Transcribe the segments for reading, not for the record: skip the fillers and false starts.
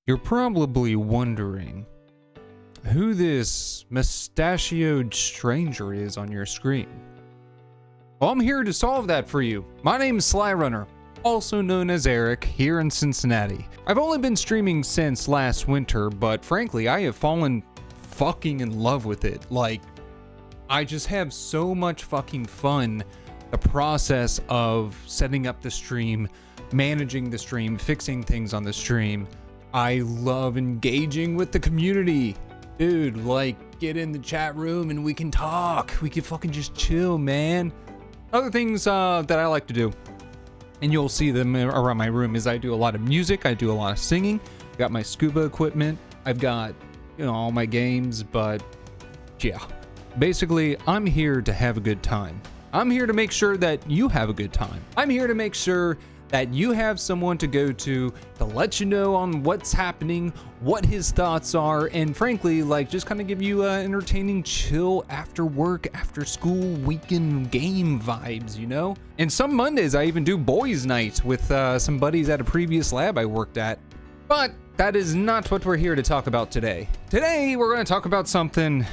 You're probably wondering who this mustachioed stranger is on your screen. Well, I'm here to solve that for you. My name is Sly Runner, also known as Eric, here in Cincinnati. I've only been streaming since last winter, but frankly, I have fallen fucking in love with it. Like, I just have so much fucking fun. The process of setting up the stream, managing the stream, fixing things on the stream. I love engaging with the community. Dude, like, get in the chat room and we can talk. We can fucking just chill, man. Other things that I like to do, and you'll see them around my room, is I do a lot of music. I do a lot of singing. Got my scuba equipment. I've got, all my games, but yeah. Basically, I'm here to have a good time. I'm here to make sure that you have a good time. I'm here to make sure that you have someone to go to let you know on what's happening, what his thoughts are, and frankly, like, just kind of give you entertaining, chill after work, after school, weekend game vibes, And some Mondays I even do boys' night with some buddies at a previous lab I worked at. But that is not what we're here to talk about today. Today, we're going to talk about something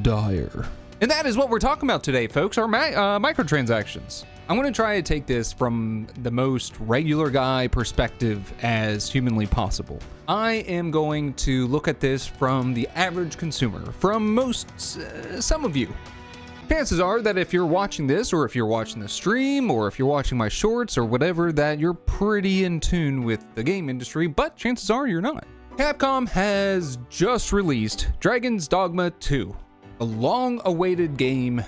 dire. And that is what we're talking about today, folks, our microtransactions. I'm going to try to take this from the most regular guy perspective as humanly possible. I am going to look at this from the average consumer, from some of you. Chances are that if you're watching this, or if you're watching the stream, or if you're watching my shorts or whatever, that you're pretty in tune with the game industry, but chances are you're not. Capcom has just released Dragon's Dogma 2, a long-awaited game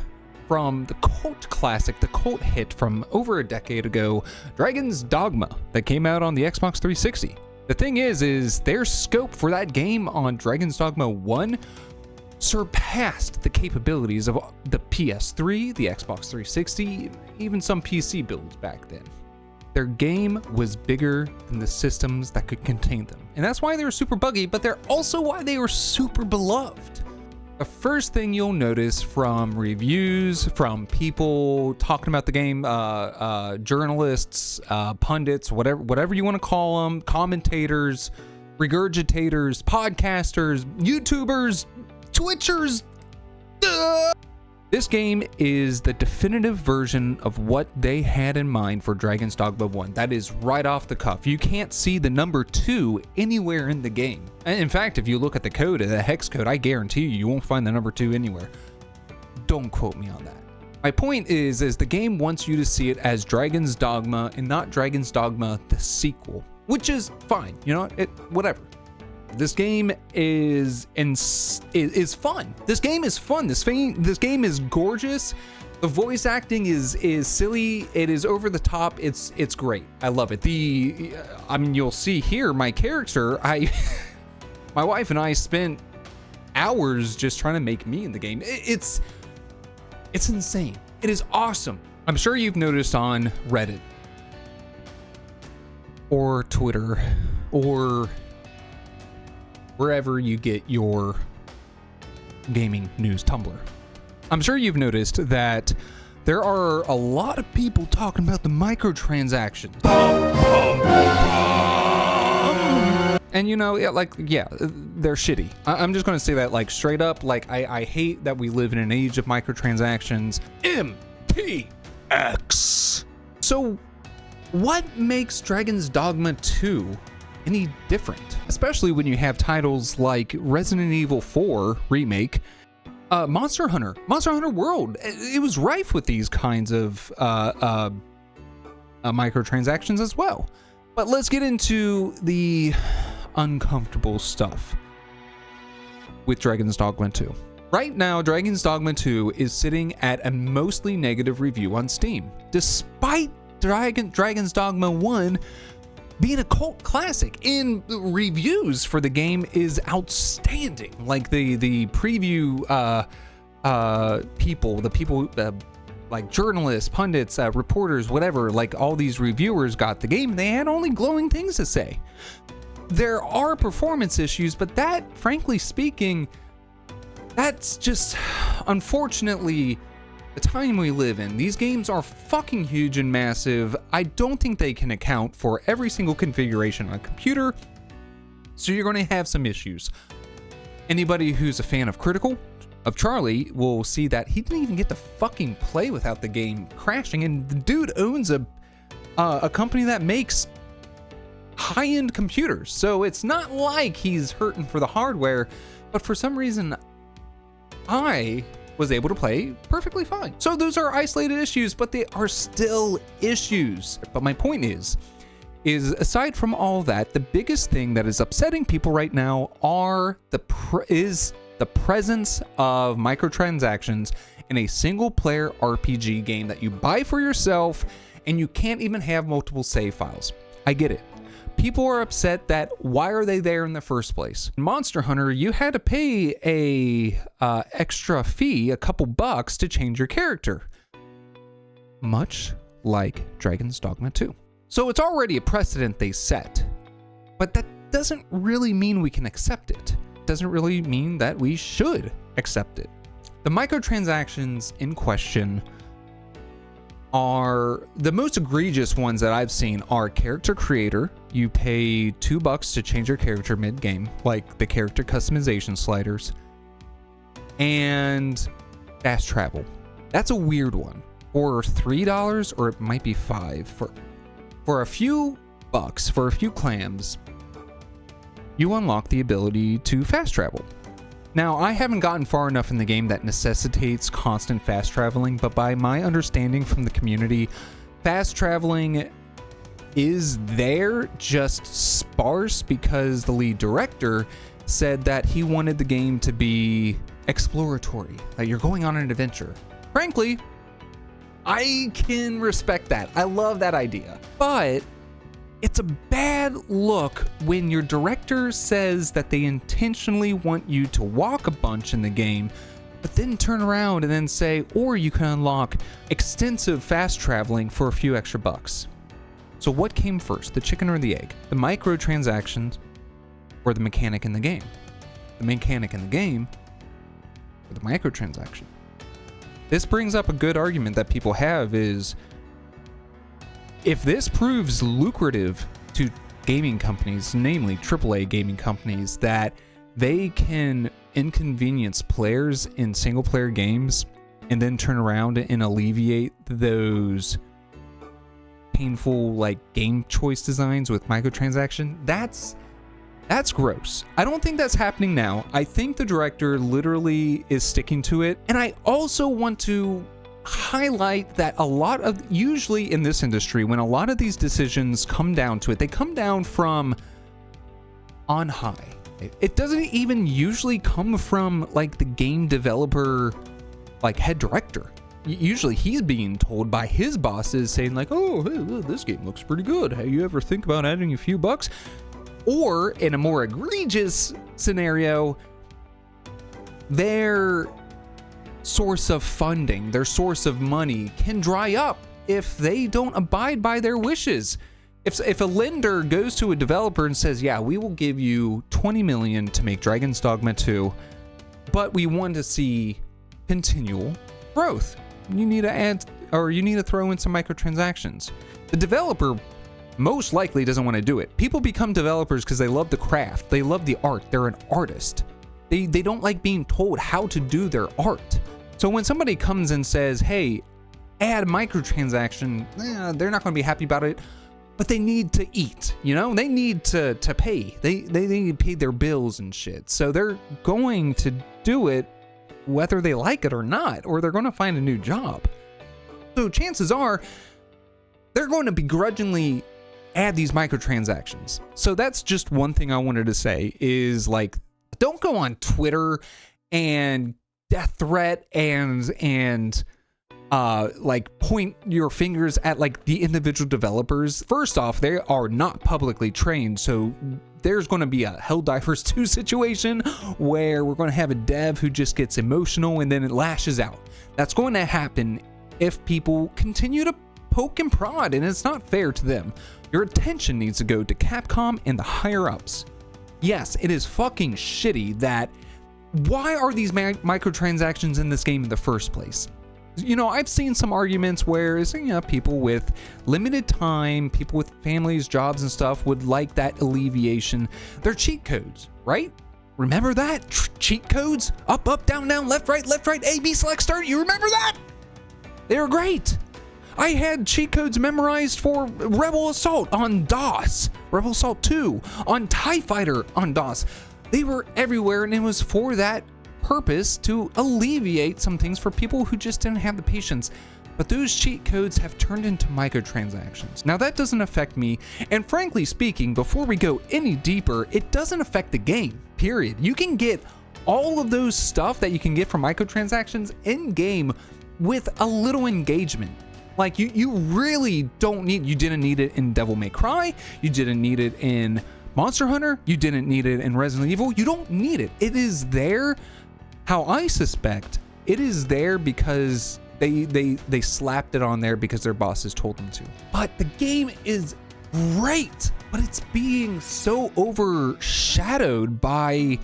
from the cult classic, the cult hit from over a decade ago, Dragon's Dogma, that came out on the Xbox 360. The thing is their scope for that game on Dragon's Dogma 1 surpassed the capabilities of the PS3, the Xbox 360, even some PC builds back then. Their game was bigger than the systems that could contain them. And that's why they were super buggy, but they're also why they were super beloved. The first thing you'll notice from reviews, from people talking about the game, journalists, pundits, whatever you want to call them, commentators, regurgitators, podcasters, YouTubers, Twitchers. This game is the definitive version of what they had in mind for Dragon's Dogma 1. That is right off the cuff. You can't see the number 2 anywhere in the game. And in fact, if you look at the code, the hex code, I guarantee you won't find the number 2 anywhere. Don't quote me on that. My point is the game wants you to see it as Dragon's Dogma and not Dragon's Dogma the sequel, which is fine. Whatever. This game is fun. This game is fun. This game is gorgeous. The voice acting is silly. It is over the top. It's great. I love it. You'll see here my character. My wife and I spent hours just trying to make me in the game. It's insane. It is awesome. I'm sure you've noticed on Reddit or Twitter or wherever you get your gaming news, Tumblr. I'm sure you've noticed that there are a lot of people talking about the microtransactions. And they're shitty. I'm just going to say that like straight up. Like I hate that we live in an age of microtransactions. MTX. So what makes Dragon's Dogma 2 any different? Especially when you have titles like Resident Evil 4 Remake, Monster Hunter World. It was rife with these kinds of microtransactions as well. But let's get into the uncomfortable stuff with Dragon's Dogma 2. Right now, Dragon's Dogma 2 is sitting at a mostly negative review on Steam, despite Dragon's Dogma 1 being a cult classic. In reviews for the game is outstanding. Like the preview people like journalists, pundits, reporters, whatever, like all these reviewers got the game, they had only glowing things to say. There are performance issues, but that, frankly speaking, that's just unfortunately the time we live in. These games are fucking huge and massive. I don't think they can account for every single configuration on a computer So you're going to have some issues. Anybody who's a fan of Critical, of Charlie, will see that he didn't even get to fucking play without the game crashing, and the dude owns a company that makes high-end computers. So it's not like he's hurting for the hardware, but for some reason, I was able to play perfectly fine. So those are isolated issues, but they are still issues. But my point is aside from all that, the biggest thing that is upsetting people right now is the presence of microtransactions in a single-player RPG game that you buy for yourself, and you can't even have multiple save files. I get it. People are upset that why are they there in the first place? In Monster Hunter, you had to pay a extra fee, a couple bucks, to change your character. Much like Dragon's Dogma 2. So it's already a precedent they set, but that doesn't really mean we can accept it. It doesn't really mean that we should accept it. The microtransactions in question are the most egregious ones that I've seen are character creator. You pay $2 to change your character mid-game, like the character customization sliders, and fast travel. That's a weird one. Or $3, or it might be $5 for a few bucks, for a few clams, you unlock the ability to fast travel. Now, I haven't gotten far enough in the game that necessitates constant fast traveling, but by my understanding from the community, fast traveling is there, just sparse, because the lead director said that he wanted the game to be exploratory, that you're going on an adventure. Frankly, I can respect that. I love that idea. But it's a bad look when your director says that they intentionally want you to walk a bunch in the game, but then turn around and then say, or you can unlock extensive fast traveling for a few extra bucks. So what came first, the chicken or the egg? The microtransactions or the mechanic in the game? The mechanic in the game or the microtransaction? This brings up a good argument that people have is, if this proves lucrative to gaming companies, namely AAA gaming companies, that they can inconvenience players in single-player games and then turn around and alleviate those painful game choice designs with microtransaction, that's gross. I don't think that's happening now. I think the director literally is sticking to it. And I also want to highlight that usually in this industry, when a lot of these decisions come down to it, they come down from on high. It doesn't even usually come from the game developer, head director. Usually he's being told by his bosses saying oh, hey, this game looks pretty good. Hey, you ever think about adding a few bucks? Or in a more egregious scenario, their source of funding, their source of money can dry up if they don't abide by their wishes. If a lender goes to a developer and says, yeah, we will give you $20 million to make Dragon's Dogma 2, but we want to see continual growth. You need to add, or you need to throw in some microtransactions. The developer most likely doesn't want to do it. People become developers because they love the craft. They love the art. They're an artist. They don't like being told how to do their art. So when somebody comes and says, hey, add microtransaction, they're not going to be happy about it, but they need to eat, they need to pay. They need to pay their bills and shit. So they're going to do it whether they like it or not, or they're going to find a new job. So chances are they're going to begrudgingly add these microtransactions. So that's just one thing I wanted to say is don't go on Twitter and death threat and point your fingers at the individual developers. First off, they are not publicly trained, so there's going to be a Helldivers 2 situation where we're going to have a dev who just gets emotional and then it lashes out. That's going to happen if people continue to poke and prod, and it's not fair to them. Your attention needs to go to Capcom and the higher ups. Yes, it is fucking shitty that why are these microtransactions in this game in the first place? You know, I've seen some arguments where, you know, people with limited time, people with families, jobs and stuff would like that alleviation. They're cheat codes, right? Remember that? Cheat codes? Up, up, down, down, left, right, A, B, select, start. You remember that? They were great. I had cheat codes memorized for Rebel Assault on DOS, Rebel Assault 2, on TIE Fighter on DOS. They were everywhere, and it was for that purpose, to alleviate some things for people who just didn't have the patience. But those cheat codes have turned into microtransactions. Now that doesn't affect me, and frankly speaking, before we go any deeper, it doesn't affect the game, period. You can get all of those stuff that you can get from microtransactions in game with a little engagement. Like you really don't need, you didn't need it in Devil May Cry, you didn't need it in Monster Hunter, you didn't need it in Resident Evil, you don't need it. It is there, how I suspect, it is there because they slapped it on there because their bosses told them to. But the game is great, but it's being so overshadowed by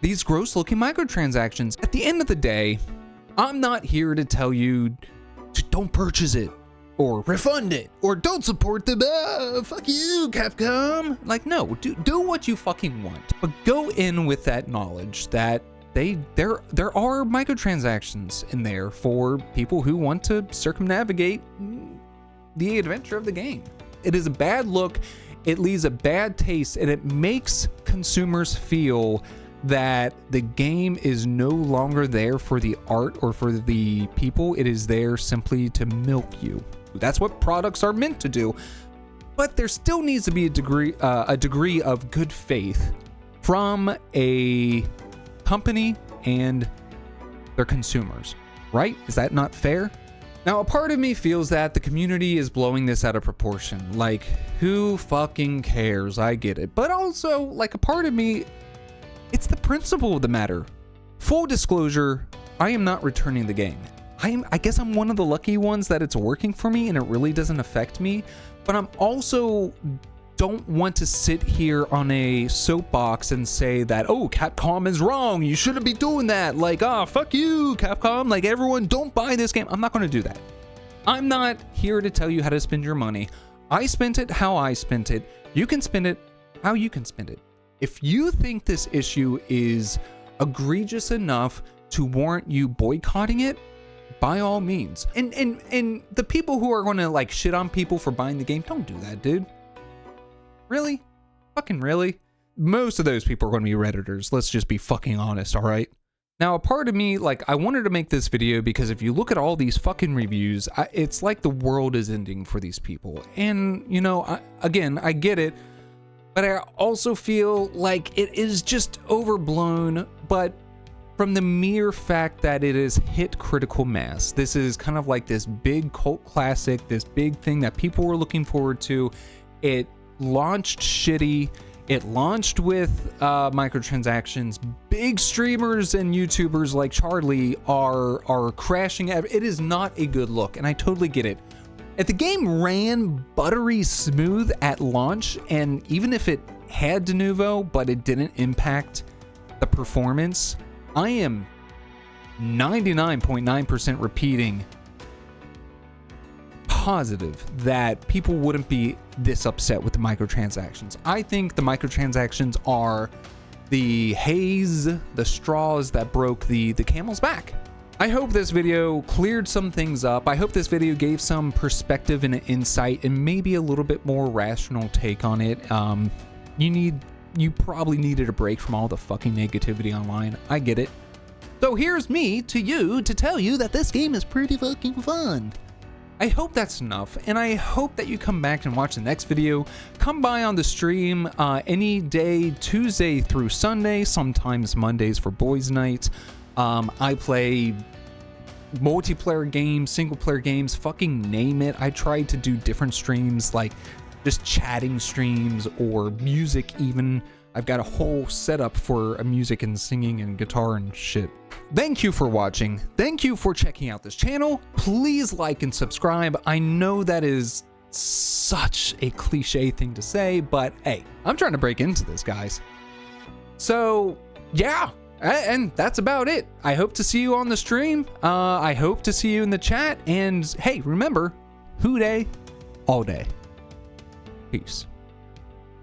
these gross looking microtransactions. At the end of the day, I'm not here to tell you don't purchase it or refund it or don't support them. Fuck you, Capcom. Like, no, do what you fucking want, but go in with that knowledge that there are microtransactions in there for people who want to circumnavigate the adventure of the game. It is a bad look, it leaves a bad taste, and it makes consumers feel that the game is no longer there for the art or for the people. It is there simply to milk you. That's what products are meant to do. But there still needs to be a degree of good faith from a company and their consumers, right? Is that not fair? Now, a part of me feels that the community is blowing this out of proportion. Like, who fucking cares? I get it. But also, like, a part of me, it's the principle of the matter. Full disclosure, I am not returning the game. I guess I'm one of the lucky ones that it's working for me and it really doesn't affect me, but I'm also don't want to sit here on a soapbox and say that, oh, Capcom is wrong, you shouldn't be doing that, like, fuck you, Capcom, like, everyone don't buy this game. I'm not going to do that. I'm not here to tell you how to spend your money. I spent it how I spent it. You can spend it how you can spend it. If you think this issue is egregious enough to warrant you boycotting it, by all means. And the people who are going to like shit on people for buying the game, don't do that, dude. Really? Fucking really? Most of those people are going to be Redditors. Let's just be fucking honest, all right? Now, a part of me, like, I wanted to make this video because if you look at all these fucking reviews, it's like the world is ending for these people. And, you know, again, I get it. But I also feel like it is just overblown, but from the mere fact that it has hit critical mass. This is kind of like this big cult classic, this big thing that people were looking forward to. It launched shitty. It launched with microtransactions. Big streamers and YouTubers like Charlie are crashing. It is not a good look, and I totally get it. If the game ran buttery smooth at launch, and even if it had de novo, but it didn't impact the performance, I am 99.9% repeating positive that people wouldn't be this upset with the microtransactions. I think the microtransactions are the haze, the straws that broke the camel's back. I hope this video cleared some things up. I hope this video gave some perspective and insight and maybe a little bit more rational take on it. You probably needed a break from all the fucking negativity online. I get it. So here's me to you to tell you that this game is pretty fucking fun. I hope that's enough, and I hope that you come back and watch the next video. Come by on the stream any day, Tuesday through Sunday, sometimes Mondays for boys' night. I play multiplayer games, single player games, fucking name it. I tried to do different streams, like just chatting streams or music even. I've got a whole setup for music and singing and guitar and shit. Thank you for watching. Thank you for checking out this channel. Please like and subscribe. I know that is such a cliche thing to say, but hey, I'm trying to break into this, guys. So yeah, And that's about it. I hope to see you on the stream. I hope to see you in the chat. And hey, remember, Who Day, all day. Peace.